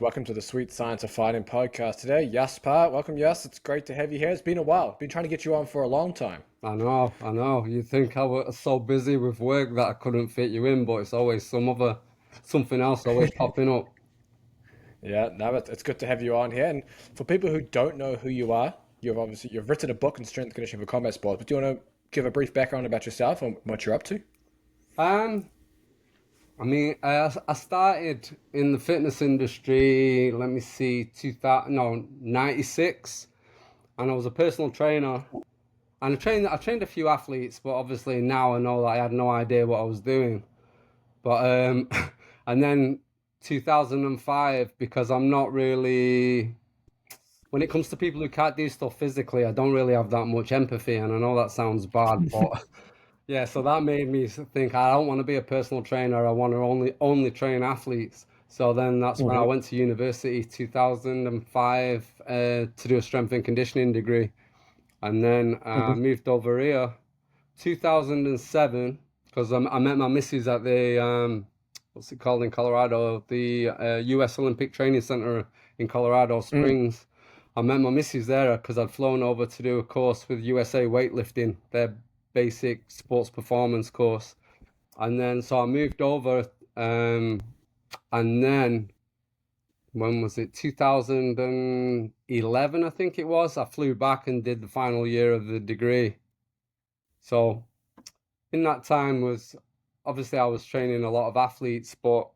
Welcome to the Sweet Science of Fighting podcast today. Yes, Parr. Welcome, Yes. It's great to have you here. It's been a while. Been trying to get you on for a long time. I know. You'd think I was so busy with work that I couldn't fit you in, but it's always something else always popping up. Yeah, no, it's good to have you on here. And for people who don't know who you are, you've written a book in strength and conditioning for combat sports. But do you want to give a brief background about yourself and what you're up to? Um, I started in the fitness industry, let me see, 2000, no, 96, and I was a personal trainer. And I trained a few athletes, but obviously now I know that I had no idea what I was doing. But and then 2005, because I'm not really when it comes to people who can't do stuff physically, I don't really have that much empathy, and I know that sounds bad, but yeah, so that made me think I don't want to be a personal trainer. I want to only train athletes. So then that's when I Hmm. went to university 2005 to do a strength and conditioning degree, and then Hmm. moved over here 2007 because I met my missus at the what's it called in Colorado, the U.S. Olympic Training Center in Colorado Mm. Springs. I met my missus there because I'd flown over to do a course with USA Weightlifting, their basic sports performance course. And then so I moved over, um, and then when was it? 2011, I think it was. I flew back and did the final year of the degree. So in that time was obviously I was training a lot of athletes, but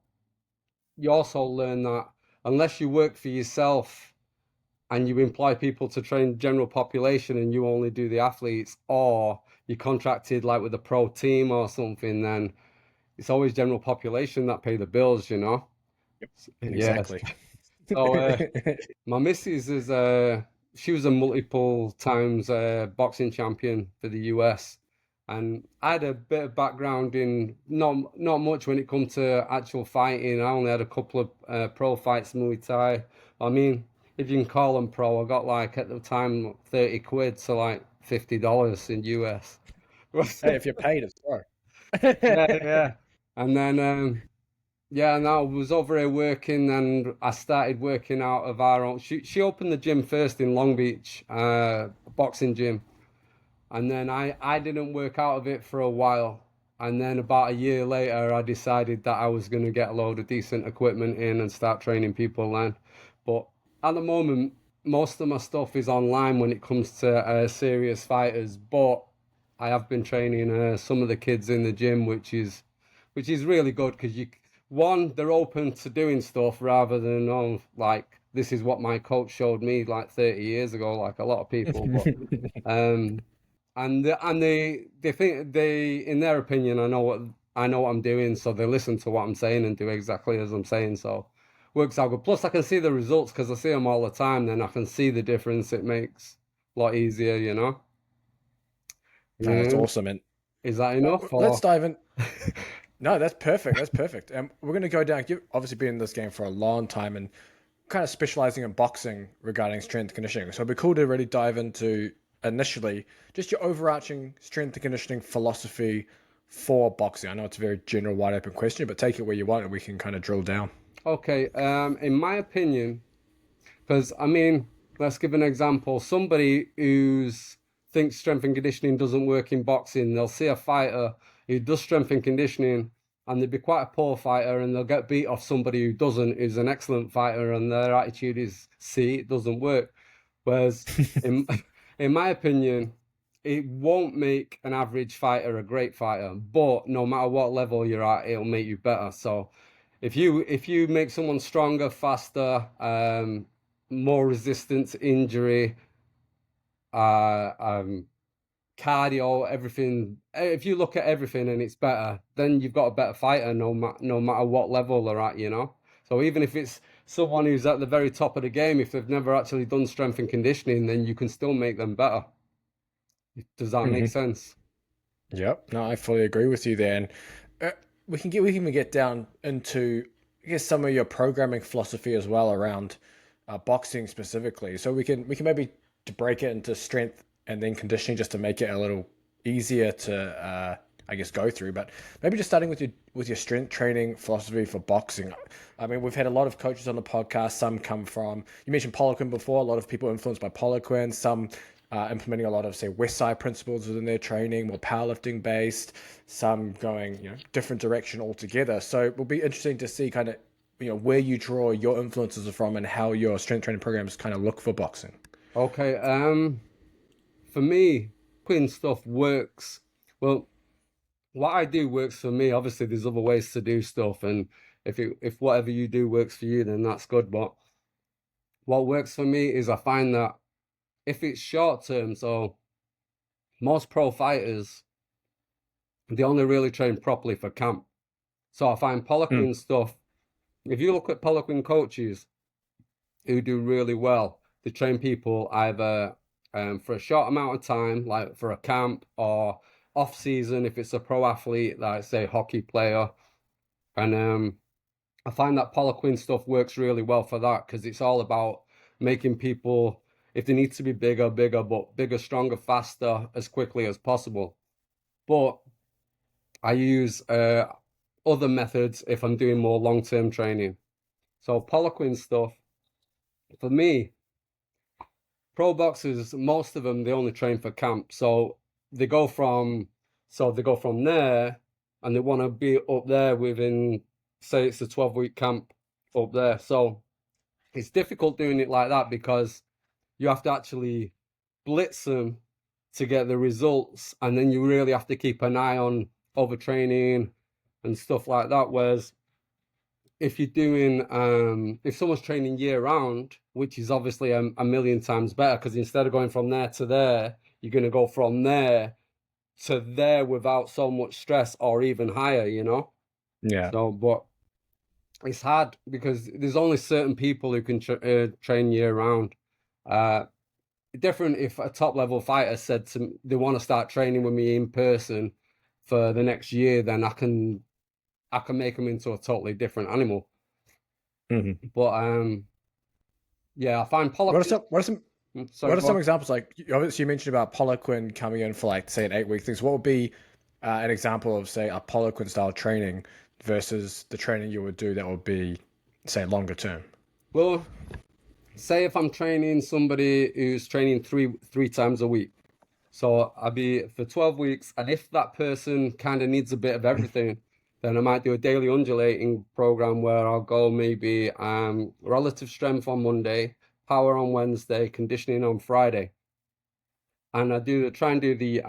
you also learn that unless you work for yourself and you employ people to train general population and you only do the athletes, or you contracted like with a pro team or something, then it's always general population that pay the bills, you know? Yes. Exactly. So my missus is she was a multiple times boxing champion for the US, and I had a bit of background in not much when it comes to actual fighting. I only had a couple of pro fights, Muay Thai. I mean, if you can call them pro, I got like at the time 30 quid, so like $50 in US. Hey, if you're paid, it's fine. Yeah, yeah. And then yeah, and I was over here working, and I started working out of our own. She opened the gym first in Long Beach, boxing gym, and then I didn't work out of it for a while, and then about a year later, I decided that I was going to get a load of decent equipment in and start training people then. But at the moment, most of my stuff is online when it comes to serious fighters, but I have been training some of the kids in the gym, which is really good because they're open to doing stuff rather than like this is what my coach showed me like 30 years ago, like a lot of people. But um, and they think in their opinion I know what I'm doing, so they listen to what I'm saying and do exactly as I'm saying. So works out good. Plus, I can see the results because I see them all the time. Then I can see the difference it makes a lot easier, you know. No, that's Yeah. awesome. And Is that enough let's or? dive in. No, that's perfect. That's perfect. And we're going to go down. You've obviously been in this game for a long time and kind of specializing in boxing regarding strength and conditioning. So it'd be cool to really dive into initially just your overarching strength and conditioning philosophy for boxing. I know it's a very general, wide open question, but take it where you want and we can kind of drill down. Okay, in my opinion, because I mean, let's give an example. Somebody who's thinks strength and conditioning doesn't work in boxing, they'll see a fighter who does strength and conditioning, and they'd be quite a poor fighter, and they'll get beat off somebody who doesn't, who's an excellent fighter, and their attitude is, see, it doesn't work. Whereas, in in my opinion, it won't make an average fighter a great fighter, but no matter what level you're at, it'll make you better. So if you make someone stronger, faster, more resistant to injury, uh, um, cardio, everything. If you look at everything and it's better, then you've got a better fighter, no matter what level they're at, you know. So even if it's someone who's at the very top of the game, if they've never actually done strength and conditioning, then you can still make them better. Does that make Hmm. sense? Yep. No, I fully agree with you there. And uh, we can even get down into I guess some of your programming philosophy as well around boxing specifically. So we can maybe to break it into strength and then conditioning just to make it a little easier to I guess, go through. But maybe just starting with your strength training philosophy for boxing. I mean, we've had a lot of coaches on the podcast. Some come from, you mentioned Poliquin before. A lot of people influenced by Poliquin. Some implementing a lot of, say, West Side principles within their training, more powerlifting based. Some going, different direction altogether. So it will be interesting to see kind of, where you draw your influences from and how your strength training programs kind of look for boxing. Okay, for me, putting stuff works. Well, what I do works for me. Obviously, there's other ways to do stuff, and if whatever you do works for you, then that's good. But what works for me is I find that if it's short term, so most pro fighters, they only really train properly for camp. So I find Poliquin stuff. If you look at Poliquin coaches who do really well, they train people either for a short amount of time, like for a camp, or off season if it's a pro athlete, like say hockey player. And I find that Poliquin stuff works really well for that because it's all about making people, if they need to be bigger, but bigger, stronger, faster, as quickly as possible. But I use other methods if I'm doing more long-term training. So Poliquin stuff, for me, pro boxers, most of them, they only train for camp. So they go from there and they want to be up there within, say it's a 12-week camp up there. So it's difficult doing it like that because you have to actually blitz them to get the results, and then you really have to keep an eye on overtraining and stuff like that. Whereas if you're doing, if someone's training year round, which is obviously a million times better, because instead of going from there to there, you're going to go from there to there without so much stress or even higher, Yeah. So, but it's hard because there's only certain people who can train year round. Different if a top level fighter said to they want to start training with me in person for the next year, then I can make them into a totally different animal. Mm-hmm. But yeah, I find Poliquin. What are some examples? Like obviously you mentioned about Poliquin coming in for like say an 8-week thing. So what would be an example of say a Poliquin style training versus the training you would do that would be say longer term? Well, say if I'm training somebody who's training three times a week. So I'd be for 12 weeks, and if that person kind of needs a bit of everything, then I might do a daily undulating program where I'll go maybe relative strength on Monday, power on Wednesday, conditioning on Friday. And I try and do the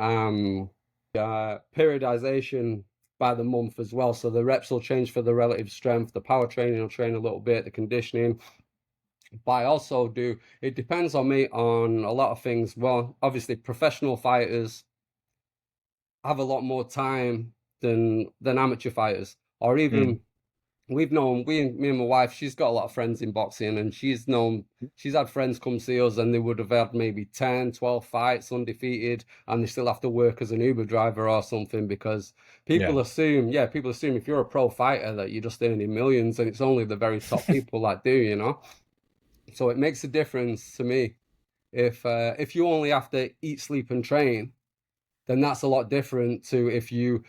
periodization by the month as well. So the reps will change for the relative strength, the power training will train a little bit, the conditioning. But I also it depends on me on a lot of things. Well, obviously professional fighters have a lot more time than amateur fighters, or even we've known, me and my wife, she's got a lot of friends in boxing, and she's had friends come see us and they would have had maybe 10, 12 fights undefeated, and they still have to work as an Uber driver or something because people assume if you're a pro fighter that you're just earning millions, and it's only the very top people that do, So it makes a difference to me. If you only have to eat, sleep, and train, then that's a lot different to if you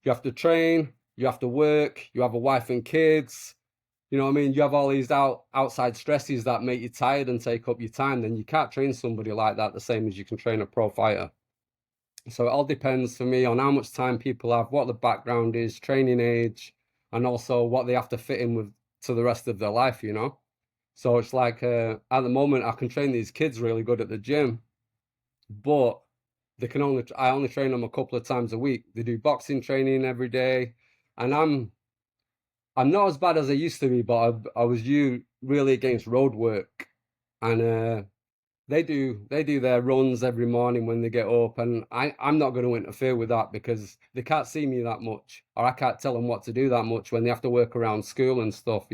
have to train, you have to work, you have a wife and kids, you know what I mean? You have all these outside stresses that make you tired and take up your time, then you can't train somebody like that the same as you can train a pro fighter. So it all depends for me on how much time people have, what the background is, training age, and also what they have to fit in with to the rest of their life, So it's like at the moment I can train these kids really good at the gym, but I only train them a couple of times a week. They do boxing training every day, and I'm not as bad as I used to be, but I was really against road work, and they do their runs every morning when they get up, and I'm not going to interfere with that because they can't see me that much, or I can't tell them what to do that much when they have to work around school and stuff,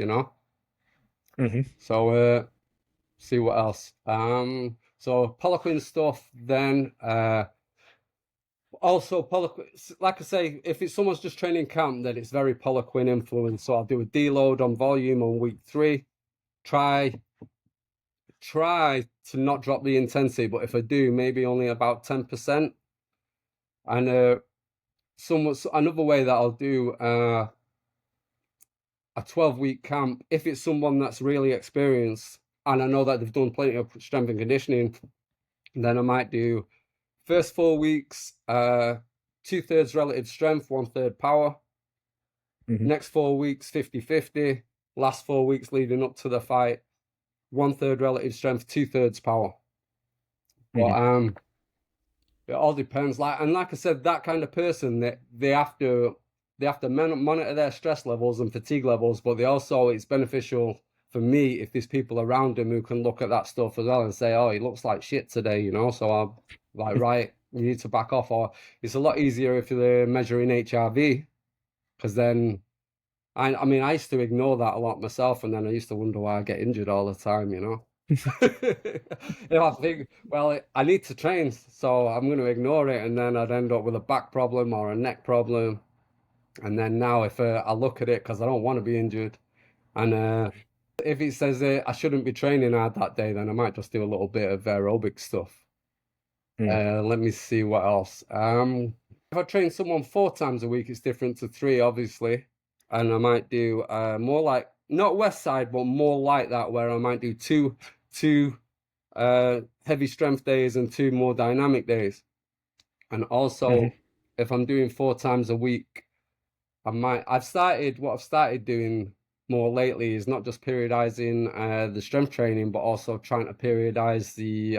So see what else. So Poliquin stuff then. Also, Poliquin, like I say, if it's someone's just training camp, then it's very Poliquin influence. So I'll do a deload on volume on week 3. Try to not drop the intensity, but if I do, maybe only about 10%. And another way that I'll do a 12-week camp, if it's someone that's really experienced and I know that they've done plenty of strength and conditioning, then I might do first 4 weeks, 2/3 relative strength, 1/3 power. Mhm. Next 4 weeks, 50-50. Last 4 weeks leading up to the fight, 1/3 relative strength, 2/3 power. But it all depends. Like I said, that kind of person, they have to monitor their stress levels and fatigue levels, but it's beneficial for me if there's people around them who can look at that stuff as well and say, oh, he looks like shit today, you know. So I'm like, right, you need to back off. Or it's a lot easier if they're measuring HRV, because then I mean, I used to ignore that a lot myself, and then I used to wonder why I get injured all the time, you know. I think, well, I need to train, so I'm going to ignore it, and then I'd end up with a back problem or a neck problem. And then now, if I look at it, because I don't want to be injured, and if it says I shouldn't be training hard that day, then I might just do a little bit of aerobic stuff. Let me see what else. If I train someone 4 times a week, it's different to 3, obviously. And I might do more like, not West Side, but more like that, where I might do two heavy strength days and 2 more dynamic days. And also, if I'm doing 4 times a week, what I've started doing more lately is not just periodizing the strength training, but also trying to periodize the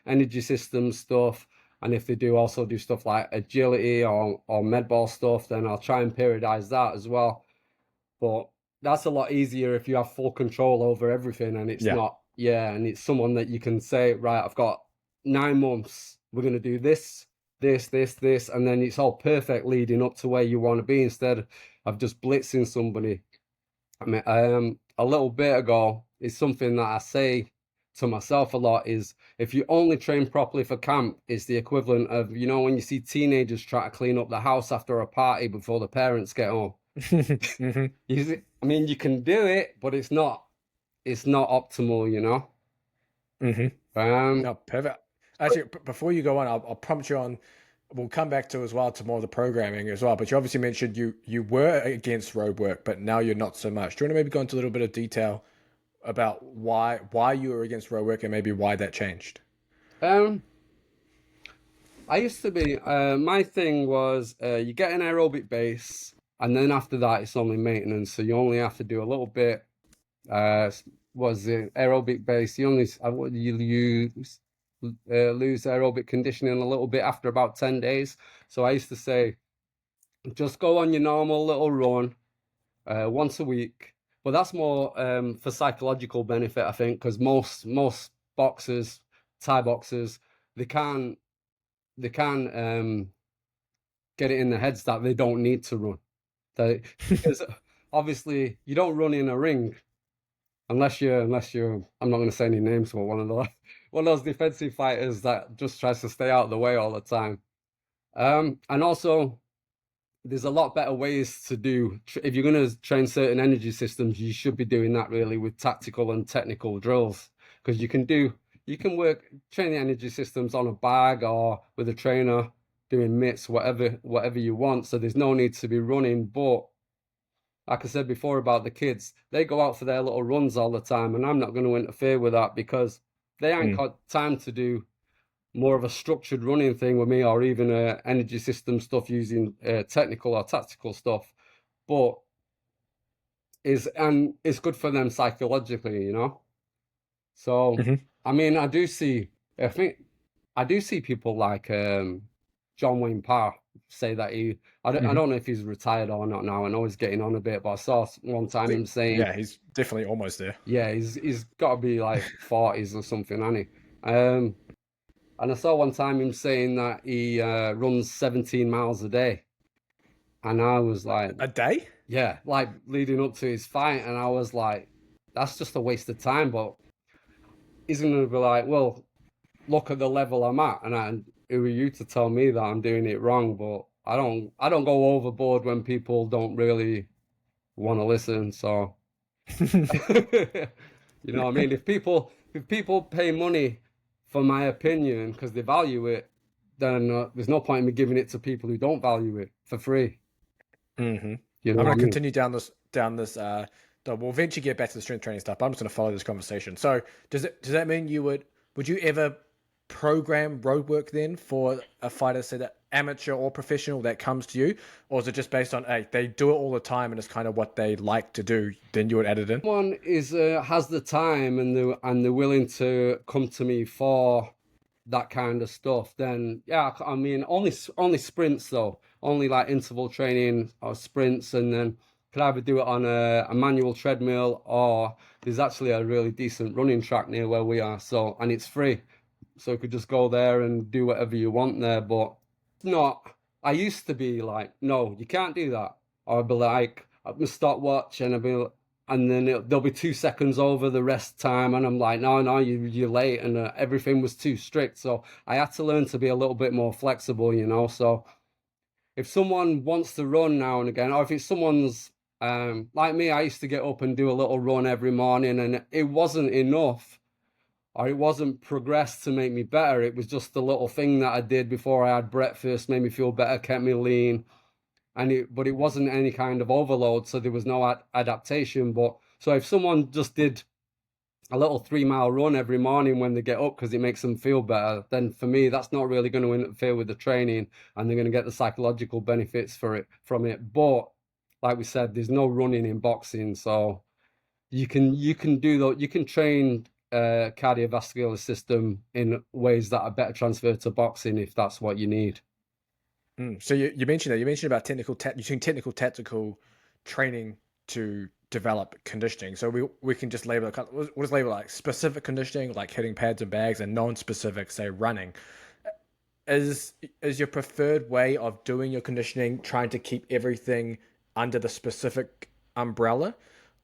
energy system stuff. And if they also do stuff like agility or med ball stuff, then I'll try and periodize that as well. But that's a lot easier if you have full control over everything, and it's not, and it's someone that you can say, right, I've got 9 months, we're going to do this, and then it's all perfect leading up to where you want to be, instead of just blitzing somebody. I mean, a little bit ago, it's something that I say to myself a lot, is if you only train properly for camp, it's the equivalent of, you know, when you see teenagers try to clean up the house after a party before the parents get home. I mean, you can do it, but it's not optimal, you know. No, perfect. Actually, before you go on, I'll prompt you on. We'll come back to as well to more of the programming as well. But you obviously mentioned you were against road work, but now you're not so much. Do you want to maybe go into a little bit of detail about why you were against road work and maybe why that changed? I used to be, my thing was you get an aerobic base, and then after that it's only maintenance, so you only have to do a little bit. Was the aerobic base, you lose aerobic conditioning a little bit after about 10 days. So I used to say, just go on your normal little run once a week. But that's more for psychological benefit, I think, because most boxers, Thai boxers, they can't get it in their heads that they don't need to run. Because obviously you don't run in a ring unless you're I'm not going to say any names, but one of those defensive fighters that just tries to stay out of the way all the time. And also, there's a lot better ways to do. If you're going to train certain energy systems, you should be doing that really with tactical and technical drills, because you can train the energy systems on a bag or with a trainer doing mitts, whatever you want. So there's no need to be running. But like I said before about the kids, they go out for their little runs all the time, and I'm not going to interfere with that, because they ain't got time to do more of a structured running thing with me, or even energy system stuff using technical or tactical stuff. But it's good for them psychologically, you know. So I mean, I do see people like John Wayne Parr say that I don't know if he's retired or not now. I know he's getting on a bit, but I saw one time him saying, yeah, he's definitely almost there. Yeah, he's got to be like 40s or something, hasn't he? And I saw one time him saying that he runs 17 miles a day. And I was like, a day? Yeah, like leading up to his fight. And I was like, that's just a waste of time. But he's going to be like, well, look at the level I'm at. And who are you to tell me that I'm doing it wrong? But I don't go overboard when people don't really want to listen. So, you know what I mean? If people pay money for my opinion because they value it, then there's no point in me giving it to people who don't value it for free. Mm-hmm. You know I'm what I going to mean? continue down this. We'll eventually get back to the strength training stuff, but I'm just going to follow this conversation. So, does that mean would you ever program road work then for a fighter, say that amateur or professional that comes to you, or is it just based on, hey, they do it all the time and it's kind of what they like to do? Then you would add it in. Someone is has the time and they're willing to come to me for that kind of stuff, then yeah, I mean only sprints though, only like interval training or sprints, and then could either do it on a manual treadmill, or there's actually a really decent running track near where we are, so, and it's free, so you could just go there and do whatever you want there. But it's not, I used to be like, no, you can't do that, or I'd be like, I'd stopwatch and I'd be, and then there'll be 2 seconds over the rest time, and I'm like, no, you're late, and everything was too strict. So I had to learn to be a little bit more flexible, you know. So if someone wants to run now and again, or if it's someone's like me, I used to get up and do a little run every morning, and it wasn't enough, or it wasn't progressed to make me better. It was just a little thing that I did before I had breakfast, made me feel better, kept me lean. But it wasn't any kind of overload, so there was no adaptation. But so if someone just did a little 3 mile run every morning when they get up because it makes them feel better, then for me that's not really going to interfere with the training, and they're going to get the psychological benefits from it. But like we said, there's no running in boxing, so you can train cardiovascular system in ways that are better transferred to boxing if that's what you need. So you mentioned that. You mentioned about using technical tactical training to develop conditioning. So we can just label it. We'll just label it like specific conditioning, like hitting pads and bags, and non-specific, say running. Is your preferred way of doing your conditioning trying to keep everything under the specific umbrella?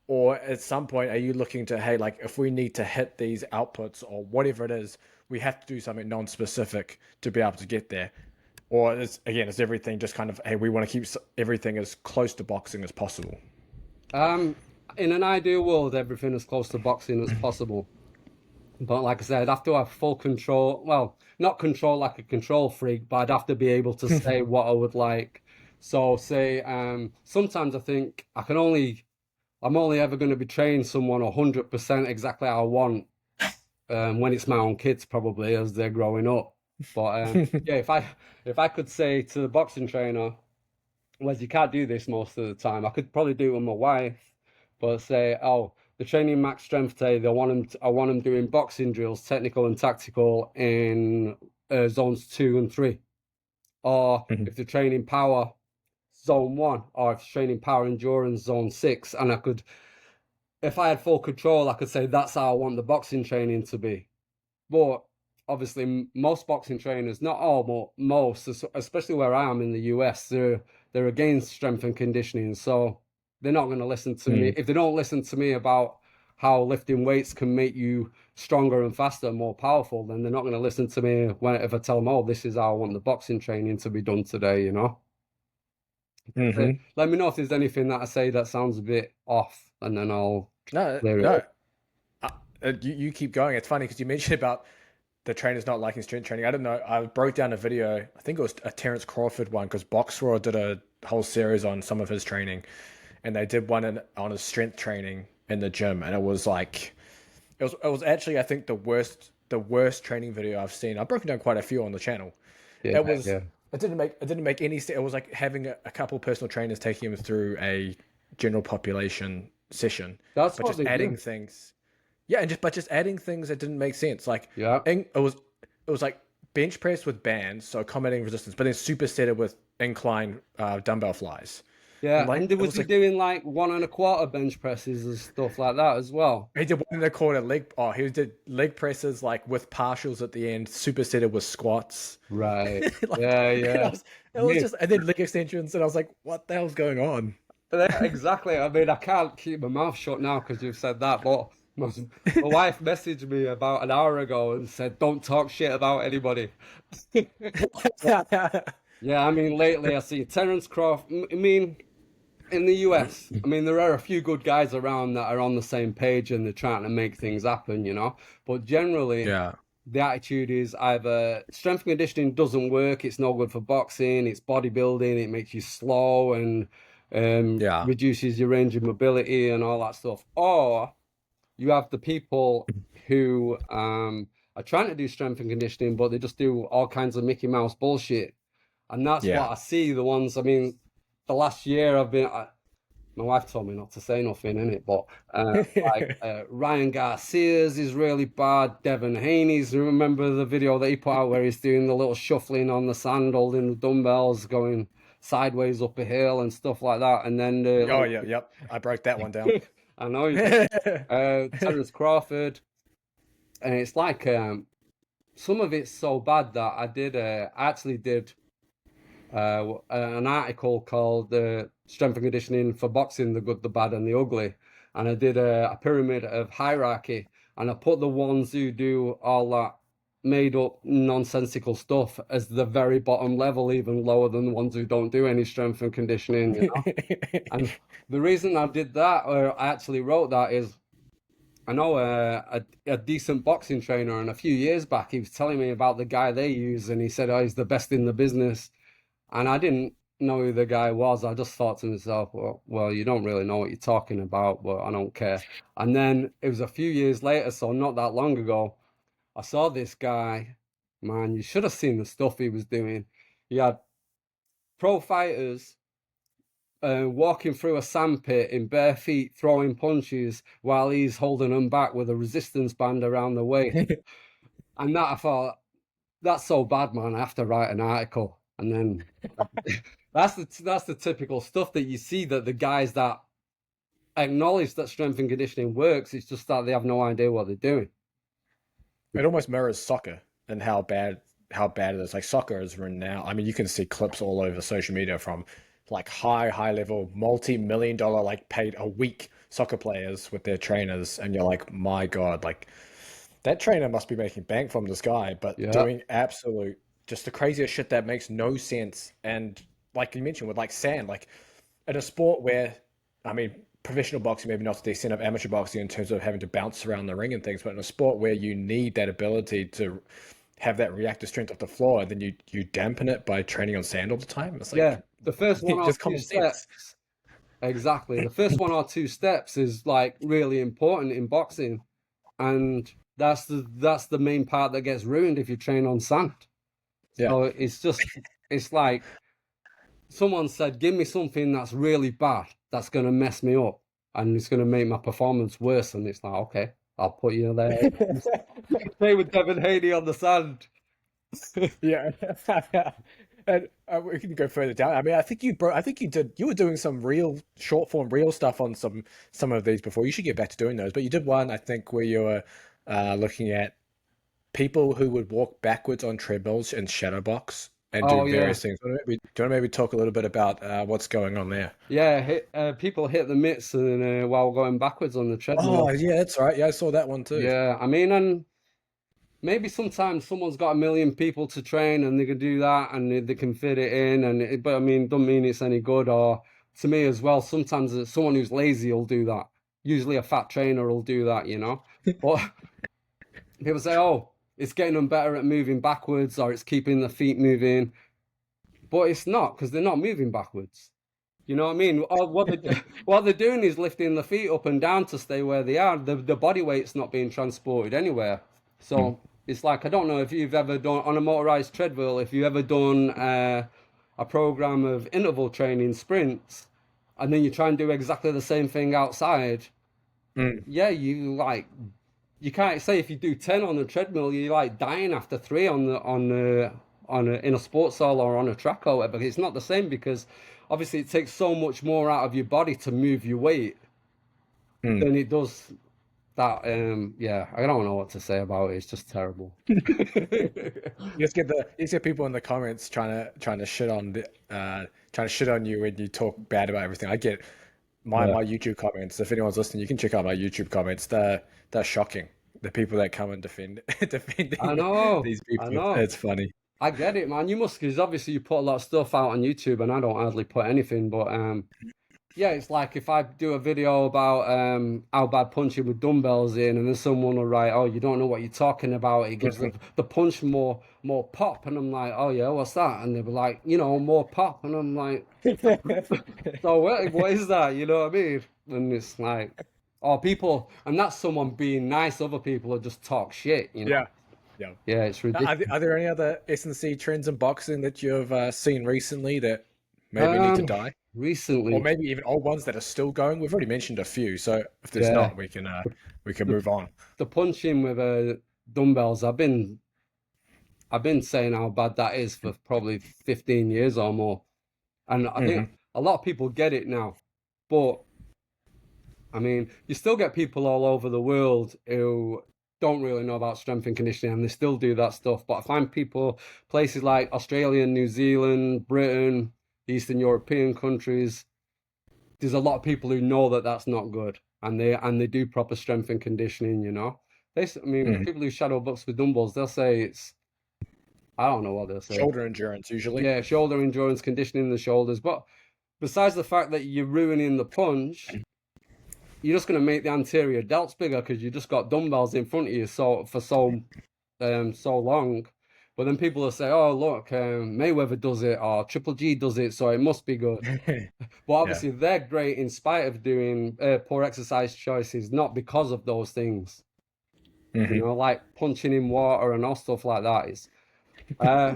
Or at some point, are you looking to, hey, like if we need to hit these outputs or whatever it is, we have to do something non-specific to be able to get there? Or is everything just kind of, hey, we want to keep everything as close to boxing as possible? In an ideal world, everything as close to boxing as possible. But like I said, I'd have to have full control. Well, not control like a control freak, but I'd have to be able to say what I would like. So say, sometimes I think I'm only ever going to be training someone 100% exactly how I want, when it's my own kids, probably as they're growing up. But yeah, if I could say to the boxing trainer, well, you can't do this most of the time. I could probably do it with my wife, but say, oh, the training max strength day, I want them doing boxing drills, technical and tactical, in zones 2 and 3. Or if they're training power, zone 1, or if they're training power endurance, zone 6. And if I had full control, I could say that's how I want the boxing training to be. But obviously, most boxing trainers, not all, but most, especially where I am in the US, they're against strength and conditioning. So they're not going to listen to me. If they don't listen to me about how lifting weights can make you stronger and faster and more powerful, then they're not going to listen to me if I tell them, oh, this is how I want the boxing training to be done today, you know? Let me know if there's anything that I say that sounds a bit off, and then I'll clear it up. You keep going. It's funny because you mentioned about the trainers not liking strength training. I don't know. I broke down a video. I think it was a Terence Crawford one, because Boxraw did a whole series on some of his training, and they did one on his strength training in the gym, and it was like, it was actually, I think, the worst training video I've seen. I've broken down quite a few on the channel. Yeah, It didn't make any sense. It was like having a couple personal trainers taking him through a general population session, That's but what just they adding do. things. Yeah, and just adding things that didn't make sense. Like, Yeah. it was like bench press with bands, so accommodating resistance, but then supersetted with incline dumbbell flies. Yeah, Like, and it was was he like, doing like 1 1/4 bench presses and stuff like that as well? he did one in the corner leg. Oh, he did leg presses like with partials at the end, supersetted with squats. Right. Like, Yeah, and yeah. it was just, and then leg extensions, and I was like, what the hell's going on? Yeah, exactly. I mean, I can't keep my mouth shut now because you've said that, but my wife messaged me about an hour ago and said, "Don't talk shit about anybody." Yeah, I mean, lately I see Terence Crawford. I mean, in the US, I mean, there are a few good guys around that are on the same page and they're trying to make things happen, you know. But generally, Yeah. the attitude is either strength and conditioning doesn't work, it's no good for boxing, it's bodybuilding, it makes you slow and Yeah. reduces your range of mobility and all that stuff. Or you have the people who are trying to do strength and conditioning, but they just do all kinds of Mickey Mouse bullshit. And that's Yeah. what I see. The ones, I mean, the last year I've been, my wife told me not to say nothing in it, but Ryan Garcia's is really bad. Devin Haney's, remember the video that he put out where he's doing the little shuffling on the sand, holding the dumbbells, going sideways up a hill and stuff like that. And then, Oh yeah, yep. I broke that one down. I know, Terence Crawford, and it's like some of it's so bad that I actually did an article called Strength and Conditioning for Boxing, the Good, the Bad, and the Ugly. And I did a pyramid of hierarchy, and I put the ones who do all that made up nonsensical stuff as the very bottom level, even lower than the ones who don't do any strength and conditioning, you know. And the reason I did that, or I actually wrote that, is I know a decent boxing trainer, and a few years back he was telling me about the guy they use, and he said, "Oh, he's the best in the business." And I didn't know who the guy was. I just thought to myself, well, you don't really know what you're talking about, but I don't care. And then it was a few years later, so not that long ago, I saw this guy. Man, you should have seen the stuff he was doing. He had pro fighters walking through a sandpit in bare feet, throwing punches while he's holding them back with a resistance band around the waist. And that I thought, that's so bad, man. I have to write an article. And then that's the typical stuff that you see, that the guys that acknowledge that strength and conditioning works, it's just that they have no idea what they're doing. It almost mirrors soccer and how bad it is. Like soccer is renowned. I mean, you can see clips all over social media from like high level, multi-million dollar, like paid a week soccer players with their trainers, and you're like, my God, like that trainer must be making bank from this guy, but Yeah. doing absolute just the craziest shit that makes no sense. And like you mentioned with like sand, like in a sport where, I mean, professional boxing maybe not to the extent of amateur boxing in terms of having to bounce around the ring and things, but in a sport where you need that ability to have that reactive strength off the floor, then you dampen it by training on sand all the time. It's Yeah. like The first one or just two common sense. steps. Exactly. The first one or two steps is like really important in boxing. And that's the main part that gets ruined if you train on sand. Yeah. So it's like someone said, give me something that's really bad, that's going to mess me up, and it's going to make my performance worse. And it's like, okay, I'll put you there. Play with Devin Haney on the sand. Yeah. And we can go further down. I mean, I think you were doing some real short form real stuff on some of these before. You should get back to doing those. But you did one, I think, where you were looking at people who would walk backwards on treadmills in Shadowbox and Oh do yeah, various things. Do you want to maybe talk a little bit about what's going on there? yeah. People hit the mitts and while going backwards on the Oh, treadmill. yeah, that's right. Yeah, I saw that one too. Yeah, I mean, and maybe sometimes someone's got a million people to train and they can do that and they can fit it in, but I mean, doesn't mean it's any good. Or to me as well, sometimes someone who's lazy will do that. Usually a fat trainer will do that, you know. But people say, oh, it's getting them better at moving backwards or it's keeping the feet moving. But it's not, because they're not moving backwards. You know what I mean? What they're doing is lifting the feet up and down to stay where they are. The body weight's not being transported anywhere. So it's like, I don't know if you've ever done on a motorized treadmill, if you've ever done a program of interval training sprints, and then you try and do exactly the same thing outside. Yeah, you can't say if you do 10 on the treadmill, you're like dying after three in a sports hall or on a track or whatever. It's not the same, because obviously it takes so much more out of your body to move your weight than it does that. Yeah, I don't know what to say about it. It's just terrible. You just get people in the comments trying to shit on trying to shit on you when you talk bad about everything. I get my Yeah. my YouTube comments. If anyone's listening, you can check out my YouTube comments. They're shocking. The people that come and defending I know, these I people. know. It's funny. I get it, man. You must, because obviously you put a lot of stuff out on YouTube, and I don't hardly put anything. But Yeah, it's like if I do a video about how bad punching with dumbbells in, and then someone will write, "Oh, you don't know what you're talking about. It gives the punch more pop," and I'm like, "Oh yeah, what's that?" And they'll be like, more pop," and I'm like, "So what is that?" You know what I mean? And it's like, oh, people, and that's someone being nice. Other people are just talk shit. Yeah, yeah. Yeah, it's ridiculous. Are there any other S&C trends in boxing that you've seen recently that maybe need to Um, die? Or recently, maybe even old ones that are still going? We've already mentioned a few, so if there's yeah, not, we can the move on. the punching with dumbbells. I've been saying how bad that is for probably 15 years or more. And I think Hmm. a lot of people get it now. But I mean, you still get people all over the world who don't really know about strength and conditioning and they still do that stuff. But I find people, places like Australia, New Zealand, Britain, Eastern European countries, there's a lot of people who know that that's not good. And they do proper strength and conditioning. I mean, Hmm. people who shadow box with dumbbells, they'll say I don't know what they'll say. Shoulder endurance usually. Yeah, shoulder endurance, conditioning the shoulders. But besides the fact that you're ruining the punch, you're just going to make the anterior delts bigger because you just got dumbbells in front of you so long. But then people will say, "Oh, look, Mayweather does it, or Triple G does it, so it must be good." But Yeah. obviously, they're great in spite of doing poor exercise choices, not because of those things. Hmm. Like punching in water and all stuff like that is. Uh,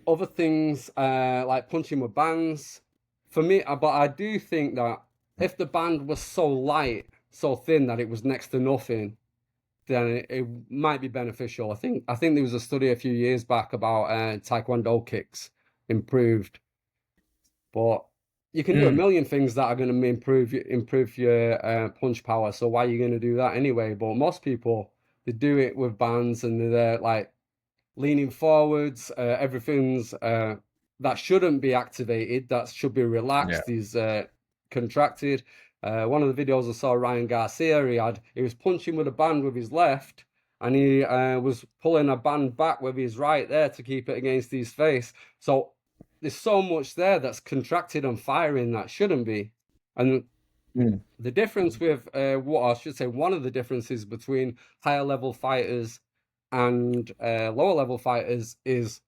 Other things like punching with bands for me, but I do think that if the band was so light, so thin that it was next to nothing, then it might be beneficial. I think there was a study a few years back about taekwondo kicks improved, but you can do a Mm. million things that are going to improve your punch power. So why are you going to do that anyway? But most people, they do it with bands and they're like leaning forwards. Everything's that shouldn't be activated, that should be Yeah. relaxed, is contracted. One of the videos I saw Ryan Garcia, he was punching with a band with his left, and he was pulling a band back with his right there to keep it against his face. So there's so much there that's contracted and firing that shouldn't be. And Mm. the difference with what I should say, one of the differences between higher level fighters and lower level fighters is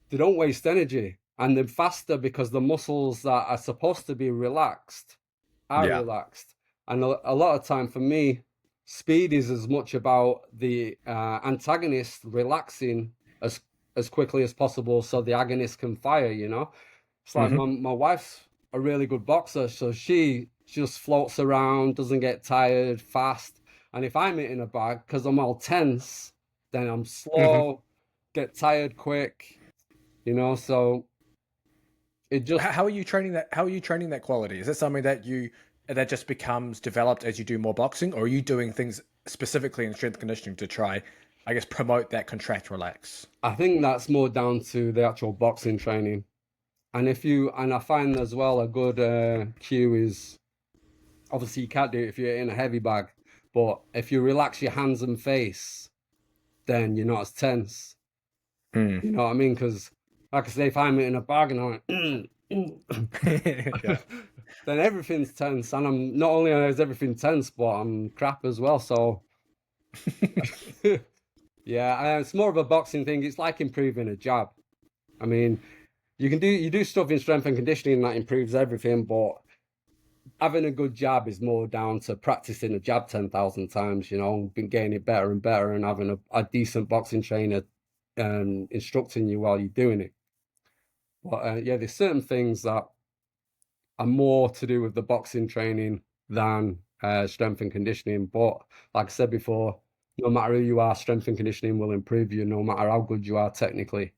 they don't waste energy and they're faster because the muscles that are supposed to be relaxed are Yeah. relaxed. And a lot of time for me, speed is as much about the antagonist relaxing as quickly as possible so the agonist can fire. It's like Hmm. my wife's a really good boxer, so she just floats around, doesn't get tired, fast. And if I'm hitting a bag, because I'm all tense, then I'm Hmm. slow, get tired quick. So it just, How are you training that? How are you training that quality? Is that something that just becomes developed as you do more boxing, or are you doing things specifically in strength conditioning to try, I guess, promote that contract relax? I think that's more down to the actual boxing training. And I find as well a good cue is obviously you can't do it if you're in a heavy bag, but if you relax your hands and face, then you're not as tense. Mm. You know what I mean? Because, like I say, if I'm in a bag and I'm Yeah. then everything's tense, and I'm not only is everything tense, but I'm crap as well. So, yeah, it's more of a boxing thing. It's like improving a jab. I mean, you do stuff in strength and conditioning that improves everything, but having a good jab is more down to practicing a jab 10,000 times. Been getting it better and better, and having a decent boxing trainer instructing you while you're doing it. But yeah, there's certain things that are more to do with the boxing training than strength and conditioning. But like I said before, no matter who you are, strength and conditioning will improve you no matter how good you are technically.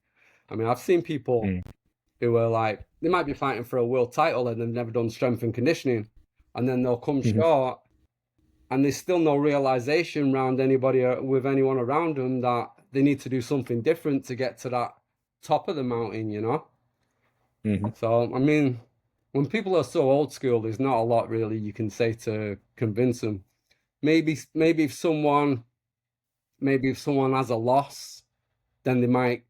I mean, I've seen people Mm. who are like, they might be fighting for a world title and they've never done strength and conditioning, and then they'll come Mhm. short, and there's still no realization around anybody with anyone around them that they need to do something different to get to that top of the mountain. Mhm. So, I mean, when people are so old school, there's not a lot really you can say to convince them. Maybe if someone has a loss, then they might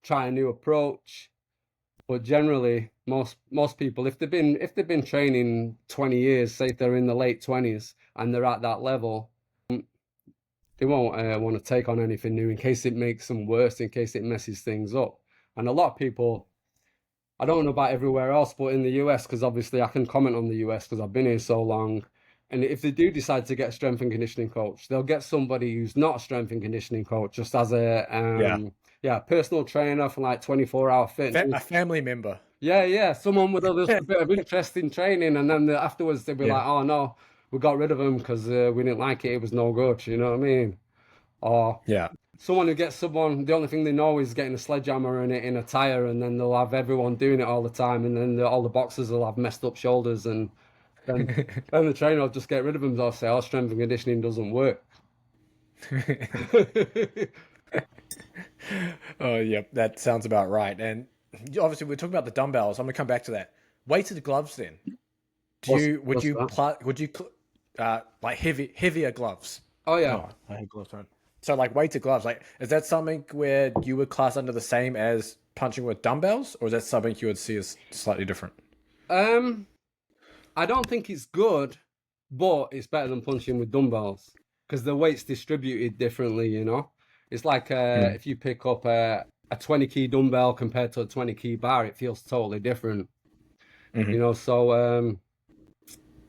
try a new approach. But generally, most people, if they've been training 20 years, say if they're in the late 20s and they're at that level, they won't want to take on anything new in case it makes them worse, in case it messes things up. And a lot of people, I don't know about everywhere else, but in the US, because obviously I can comment on the US because I've been here so long. And if they do decide to get a strength and conditioning coach, they'll get somebody who's not a strength and conditioning coach, just as a personal trainer for like 24-hour fitness. A family member. Yeah, someone with a bit of interest in training, and then afterwards they'll be like, "Oh no, we got rid of him because we didn't like it. It was no good." You know what I mean? Or Yeah. someone who gets someone, the only thing they know is getting a sledgehammer in a tire, and then they'll have everyone doing it all the time, and then all the boxers will have messed up shoulders, and then the trainer will just get rid of them. They'll say, "Oh, strength and conditioning doesn't work." Oh, yeah, that sounds about right. And obviously, we're talking about the dumbbells. I'm gonna come back to that. Weighted gloves, then. Like heavier gloves? Oh yeah. Oh, I hate gloves, right? So like weighted gloves, like is that something where you would class under the same as punching with dumbbells, or is that something you would see as slightly different? I don't think it's good, but it's better than punching with dumbbells because the weight's distributed differently, you know? It's like if you pick up a 20 key dumbbell compared to a 20 key bar, it feels totally different, you know? So,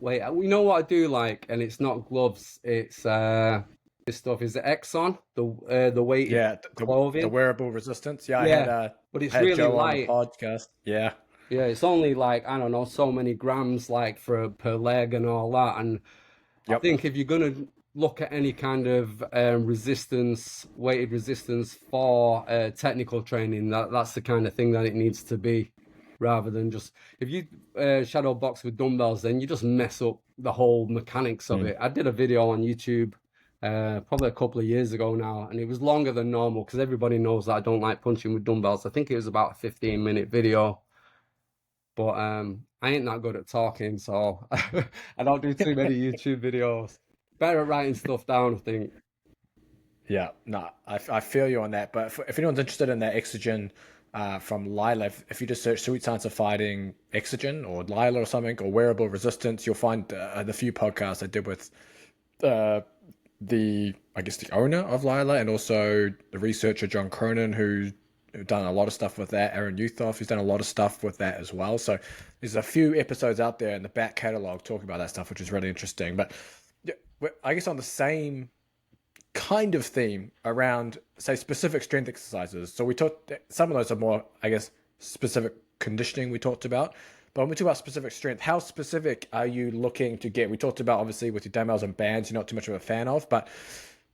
wait, you know what I do like, and it's not gloves, it's this stuff is the Exxon, the weighted clothing. The wearable resistance. Yeah, Yeah, but it's really Joe light. on the podcast. Yeah. Yeah, it's only like, I don't know, so many grams like per leg and all that. And I Yep. think if you're going to look at any kind of resistance, weighted resistance for technical training, that's the kind of thing that it needs to be, rather than just, if you shadow box with dumbbells, then you just mess up the whole mechanics of it. I did a video on YouTube probably a couple of years ago now, and it was longer than normal because everybody knows that I don't like punching with dumbbells. I think it was about a 15-minute video. But I ain't that good at talking, so I don't do too many YouTube videos. Better at writing stuff down, I think. Yeah, no, I feel you on that. But if anyone's interested in that Exogen from Lila, if you just search Sweet Science of Fighting Exogen or Lila or something, or Wearable Resistance, you'll find the few podcasts I did with the owner of Lila, and also the researcher John Cronin, who's done a lot of stuff with that. Aaron Uthoff, who's done a lot of stuff with that as well. So there's a few episodes out there in the back catalog talking about that stuff, which is really interesting. But I guess on the same kind of theme around, say, specific strength exercises. So we talked, some of those are more, I guess, specific conditioning we talked about. But when we talk about specific strength, how specific are you looking to get? We talked about, obviously, with your dumbbells and bands, you're not too much of a fan of, but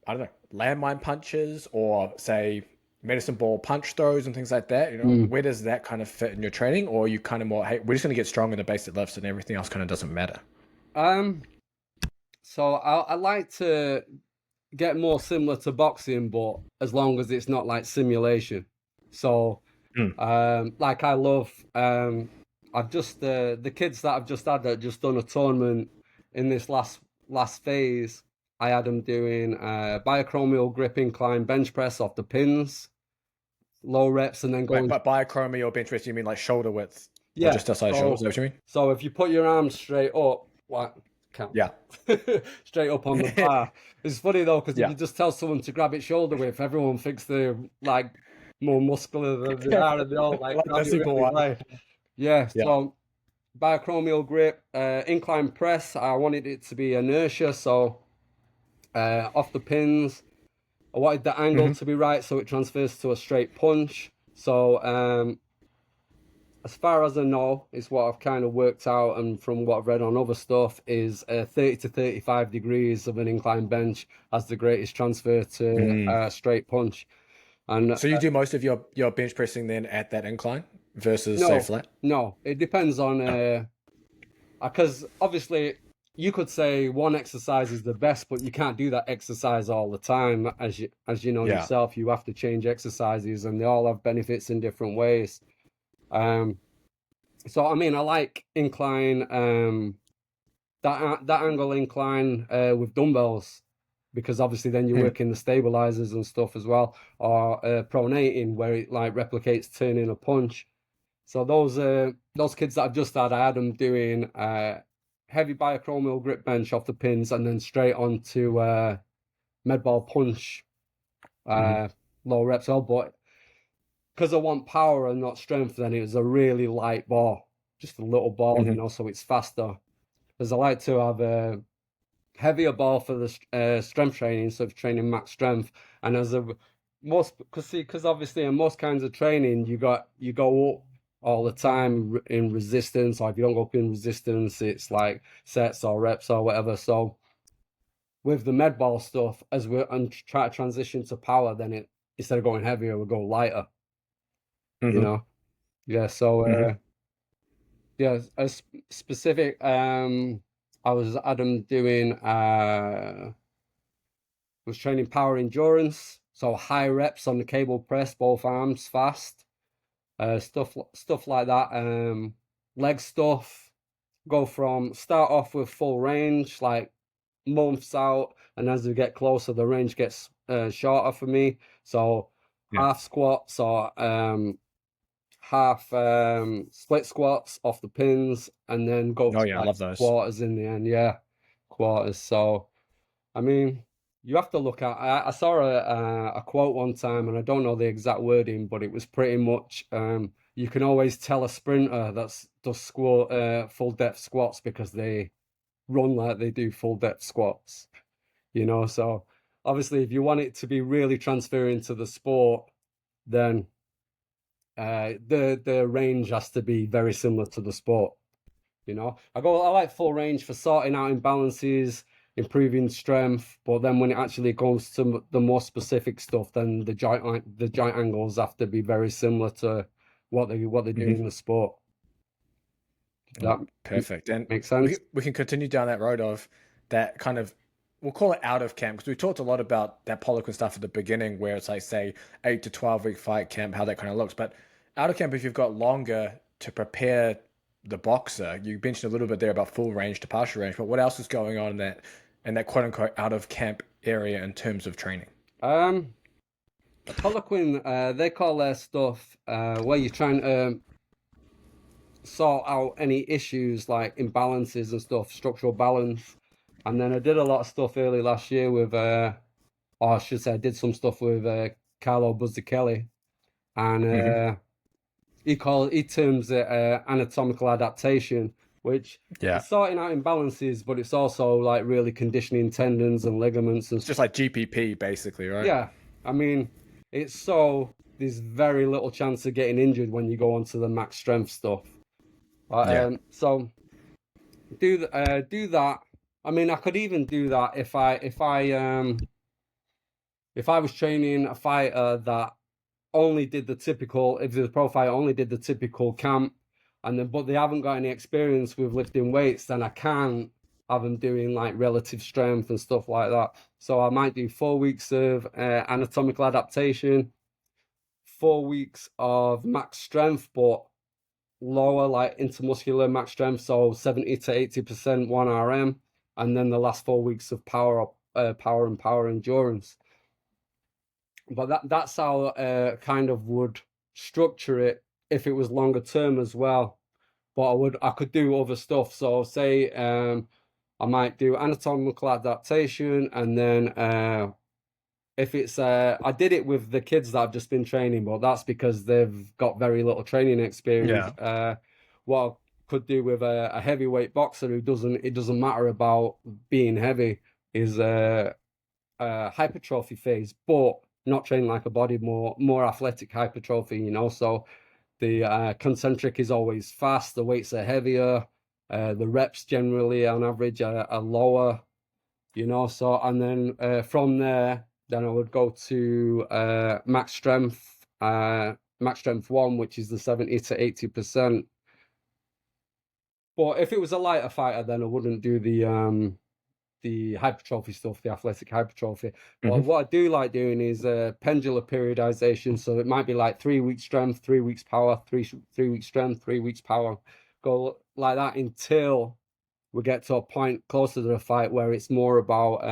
I don't know, landmine punches or, say, medicine ball punch throws and things like that, where does that kind of fit in your training? Or are you kind of more, hey, we're just going to get strong in the basic lifts and everything else kind of doesn't matter? So I like to get more similar to boxing, but as long as it's not like simulation. So like I love I've just the kids that I've just had that just done a tournament in this last phase. I had them doing biochromial grip incline bench press off the pins, low reps, and then going. But biochromial bench press, you mean like shoulder width? Yeah, or just outside shoulder. Is that what you mean? So if you put your arms straight up, like yeah, straight up on the bar. It's funny though because if you just tell someone to grab it shoulder width, everyone thinks they're like more muscular than they are, and they all like grab it really yeah. So biochromial grip, incline press. I wanted it to be inertia, so. Off the pins, I wanted the angle to be right so it transfers to a straight punch. So as far as I know, it's what I've kind of worked out, and from what I've read on other stuff, is 30 to 35 degrees of an incline bench has the greatest transfer to a straight punch. And so you do most of your bench pressing then at that incline versus say flat? No, it depends on because obviously you could say one exercise is the best, but you can't do that exercise all the time. As you know yourself, you have to change exercises, and they all have benefits in different ways. So I mean, I like incline, that angle incline with dumbbells, because obviously then you're working the stabilizers and stuff as well, or pronating where it like replicates turning a punch. So those kids that I've just had, I had them doing heavy biochromial grip bench off the pins and then straight onto med ball punch, low reps all. But because I want power and not strength, then it was a really light ball, just a little ball, you know, so it's faster. Because I like to have a heavier ball for the strength training instead of training max strength. And as a because obviously in most kinds of training, you go up all the time in resistance, or if you don't go up in resistance, it's like sets or reps or whatever. So with the med ball stuff, as we're try to transition to power, then it instead of going heavier, we'll go lighter. You know, yeah. So yeah, a specific. I was Adam doing. Was training power endurance, so high reps on the cable press, both arms fast. Stuff like that. Leg stuff. Start off with full range, like months out, and as we get closer, the range gets shorter for me. So half squats or half split squats off the pins, and then go I love those. quarters in the end. Yeah, quarters. So, I mean, you have to look at. I saw a quote one time, and I don't know the exact wording, but it was pretty much you can always tell a sprinter does full depth squats because they run like they do full depth squats. You know, so obviously, if you want it to be really transferring to the sport, then the range has to be very similar to the sport. You know, I like full range for sorting out imbalances, improving strength, but then when it actually comes to the more specific stuff, then the joint angles have to be very similar to what they're doing in the sport. That Perfect. And makes sense. We can continue down that road of that kind of, we'll call it out of camp, because we talked a lot about that Poliquin stuff at the beginning, where it's like, say, 8 to 12 week fight camp, how that kind of looks. But out of camp, if you've got longer to prepare the boxer, you mentioned a little bit there about full range to partial range, but what else is going on in that quote unquote out of camp area in terms of training? Poliquin, they call their stuff where you're trying to sort out any issues like imbalances and stuff, structural balance. And then I did a lot of stuff early last year with, or I should say, I did some stuff with Carlo Buzzichelli, and he terms it anatomical adaptation, which is sorting out imbalances, but it's also like really conditioning tendons and ligaments and it's just like GPP basically, right? Yeah, I mean, there's very little chance of getting injured when you go onto the max strength stuff. So do that. I mean, I could even do that if I was training a fighter that only did the typical, if the pro fighter only did the typical camp, but they haven't got any experience with lifting weights, then I can't have them doing like relative strength and stuff like that. So I might do 4 weeks of anatomical adaptation, 4 weeks of max strength, but lower, like intermuscular max strength, so 70 to 80% 1RM, and then the last 4 weeks of power and power endurance. But that's how kind of would structure it if it was longer term as well. But I could do other stuff. So say I might do anatomical adaptation, and then if it's I did it with the kids that I've just been training, but that's because they've got very little training experience. What I could do with a heavyweight boxer it doesn't matter about being heavy, is hypertrophy phase, but not training like a body, more athletic hypertrophy, you know. So the concentric is always fast, the weights are heavier, the reps generally on average are lower, you know. So, and then from there, then I would go to max strength 1, which is the 70 to 80%. But if it was a lighter fighter, then I wouldn't do the hypertrophy stuff, the athletic hypertrophy. But what I do like doing is pendular periodization. So it might be like 3 weeks strength, 3 weeks power, 3 weeks strength, 3 weeks power. Go like that until we get to a point closer to the fight where it's more about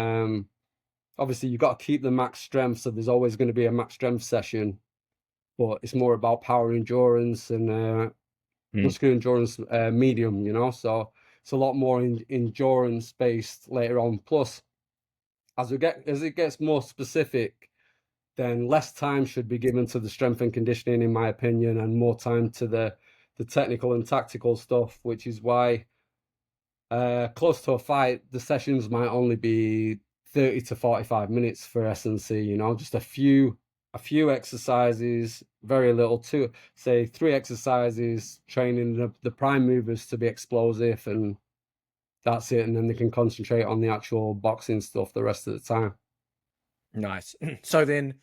obviously you've got to keep the max strength, so there's always going to be a max strength session, but it's more about power endurance and muscular endurance medium, you know, so it's a lot more endurance based later on. Plus, as it gets more specific, then less time should be given to the strength and conditioning, in my opinion, and more time to the technical and tactical stuff, which is why close to a fight, the sessions might only be 30 to 45 minutes for S&C, you know, just a few exercises, very little, three exercises, training the prime movers to be explosive, and that's it. And then they can concentrate on the actual boxing stuff the rest of the time. Nice. So then,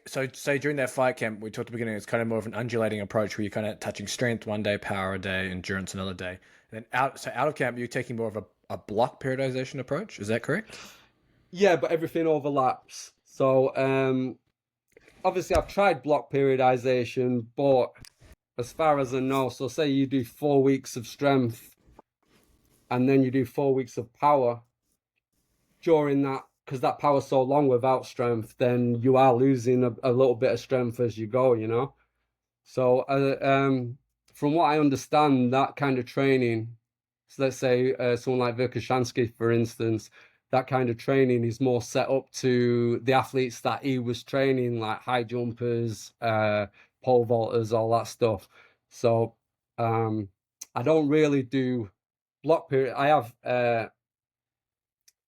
so say during that fight camp, we talked at the beginning, it's kind of more of an undulating approach where you're kind of touching strength one day, power a day, endurance another day. And then out of camp, you're taking more of a block periodization approach. Is that correct? Yeah, but everything overlaps. So obviously I've tried block periodization, but as far as I know, so say you do 4 weeks of strength and then you do 4 weeks of power during that, because that power's so long without strength, then you are losing a little bit of strength as you go, you know. So from what I understand, that kind of training, so let's say someone like Verkhoshansky, for instance, that kind of training is more set up to the athletes that he was training, like high jumpers, pole vaulters, all that stuff. So I don't really do block period. I have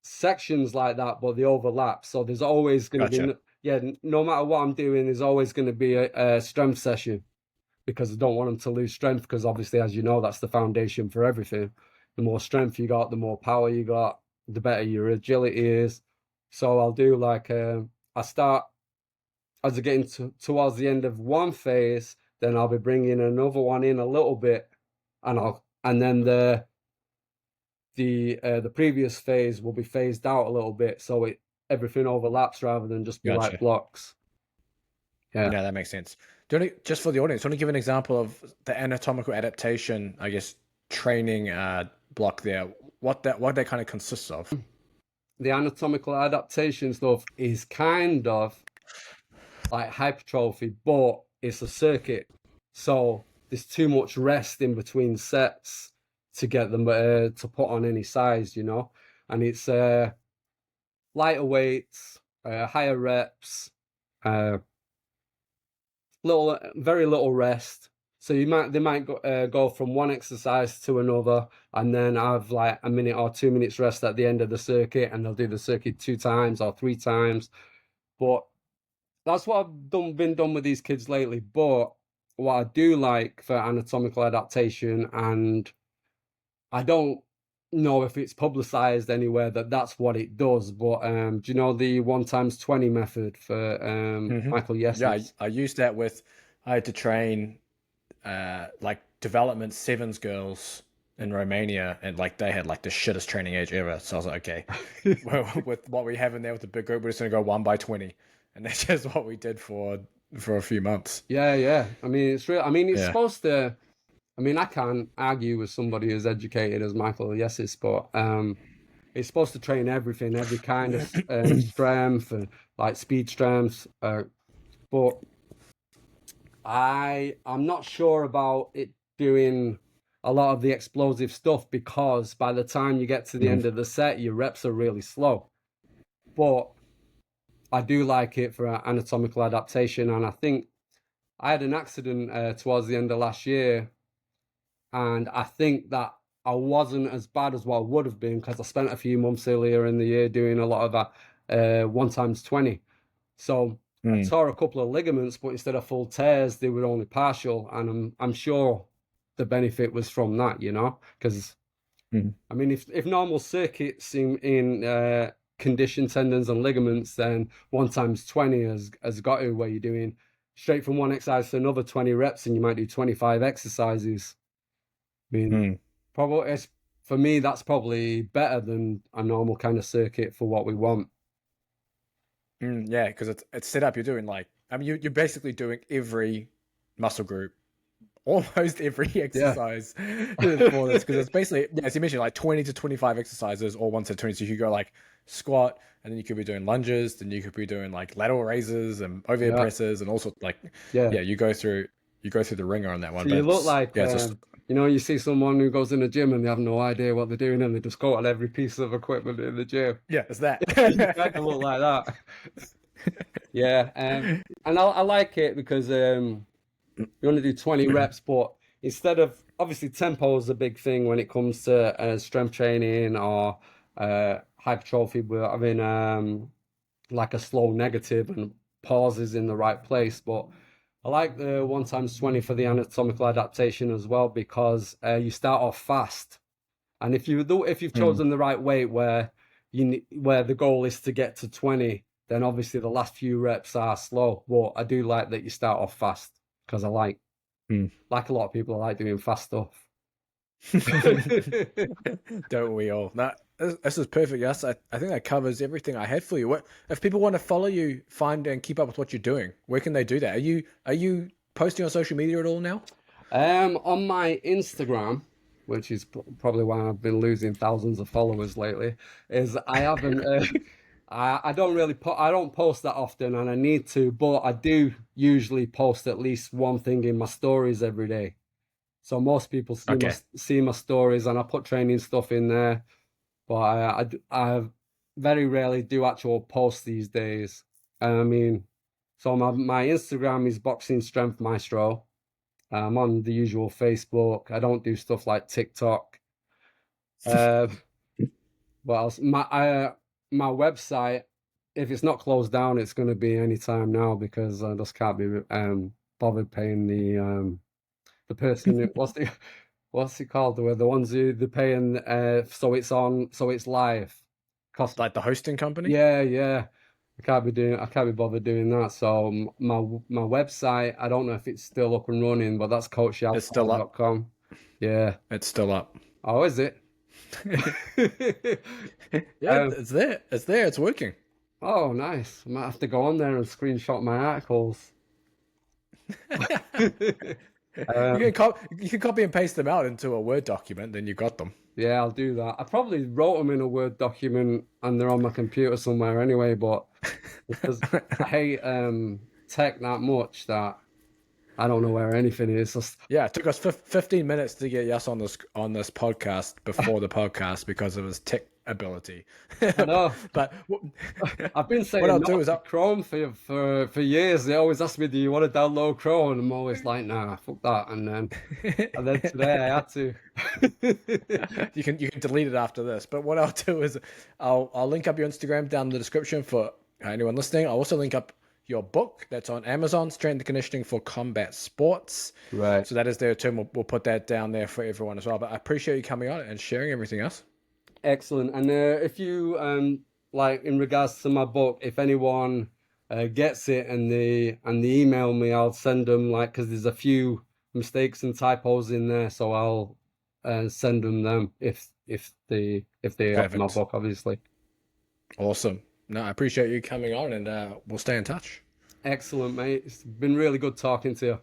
sections like that, but they overlap. So there's always going to be, no matter what I'm doing, there's always going to be a strength session, because I don't want them to lose strength, because obviously, as you know, that's the foundation for everything. The more strength you got, the more power you got, the better your agility is. So I'll do like, I start, as I get towards the end of one phase, then I'll be bringing another one in a little bit, and then the previous phase will be phased out a little bit, so everything overlaps rather than just be like blocks. Yeah, that makes sense. Just for the audience, do you want to give an example of the anatomical adaptation, I guess, training block there? What that kind of consists of? The anatomical adaptation stuff is kind of like hypertrophy, but it's a circuit. So there's too much rest in between sets to get them to put on any size, you know. And it's lighter weights, higher reps, very little rest. So they might go from one exercise to another, and then have like a minute or 2 minutes rest at the end of the circuit, and they'll do the circuit 2 times or 3 times. But that's what I've been done with these kids lately. But what I do like for anatomical adaptation, and I don't know if it's publicized anywhere that that's what it does, but do you know the 1x20 method for Michael Yes's? Yeah, I used that I had to train like development sevens girls in Romania, and like they had like the shittest training age ever. So I was like, okay, well, with what we have in there with the big group, we're just gonna go 1x20, and that's just what we did for a few months. Yeah. I mean, it's real. I mean, it's supposed to. I mean, I can't argue with somebody as educated as Michael Yes's, but it's supposed to train everything, every kind of strength, and like speed strength. But I'm not sure about it doing a lot of the explosive stuff, because by the time you get to the end of the set, your reps are really slow. But I do like it for anatomical adaptation, and I think I had an accident towards the end of last year, and I think that I wasn't as bad as what I would have been, because I spent a few months earlier in the year doing a lot of that 1x20. So I tore a couple of ligaments, but instead of full tears, they were only partial, and I'm sure the benefit was from that, you know, because I mean, if normal circuits in conditioned tendons and ligaments, then 1x20 has got to where you're doing straight from one exercise to another 20 reps, and you might do 25 exercises. I mean, probably for me, that's probably better than a normal kind of circuit for what we want. Yeah, because it's set up. You're doing like, I mean, you're basically doing every muscle group, almost every exercise for this, because it's basically, as you mentioned, like 20 to 25 exercises all one set 20. So you could go like squat, and then you could be doing lunges, then you could be doing like lateral raises and overhead presses and also like you go through you go through the ringer on that one. So But you look like, yeah, it's just you know, you see someone who goes in the gym and they have no idea what they're doing and they just go on every piece of equipment in the gym. yeah, it's that. You kind of look like that. Yeah, and I like it because you only do 20 reps, but instead of obviously tempo is a big thing when it comes to strength training or hypertrophy, but having like a slow negative and pauses in the right place. But I like the 1x20 for the anatomical adaptation as well because you start off fast, and if you've chosen the right weight where the goal is to get to 20, then obviously the last few reps are slow. But I do like that you start off fast because I like a lot of people, I like doing fast stuff. Don't we all? No, this is perfect. Yes, I think that covers everything I had for you. What if people want to follow you, find and keep up with what you're doing? Where can they do that? Are you posting on social media at all now? On my Instagram, which is probably why I've been losing thousands of followers lately, is I haven't. I don't post that often, and I need to, but I do usually post at least one thing in my stories every day. So most people see my stories, and I put training stuff in there, but I very rarely do actual posts these days. I mean, so my Instagram is Boxing Strength Maestro. I'm on the usual Facebook. I don't do stuff like TikTok. What else? My website, if it's not closed down, it's going to be any time now because I just can't be bothered paying the person. What's it called? The ones who they're paying so it's live. Cost Like the hosting company? yeah. I can't be bothered doing that. So my website, I don't know if it's still up and running, but that's It's still up. coachyas.com. Yeah. It's still up. Oh, is it? Yeah, it's there. It's there. It's working. Oh, nice. I might have to go on there and screenshot my articles. You can copy and paste them out into a Word document, then you got them. Yeah, I'll do that. I probably wrote them in a Word document and they're on my computer somewhere anyway, but because I hate tech that much that I don't know where anything is. Just... Yeah, it took us 15 minutes to get Yas on this podcast before the podcast because of his tech ability. I know. But I've been saying what I'll do is Chrome for years. They always ask me, "Do you want to download Chrome?" And I'm always like, "Nah, fuck that." And then today I had to. you can delete it after this. But what I'll do is I'll link up your Instagram down in the description for anyone listening. I'll also link up your book that's on Amazon, Strength and Conditioning for Combat Sports. Right. So that is there too. We'll put that down there for everyone as well. But I appreciate you coming on and sharing everything else. Excellent. And if you like in regards to my book, if anyone gets it and they email me, I'll send them because there's a few mistakes and typos in there, so I'll send them if they have my book, obviously. Awesome. No, I appreciate you coming on, and we'll stay in touch. Excellent, mate. It's been really good talking to you.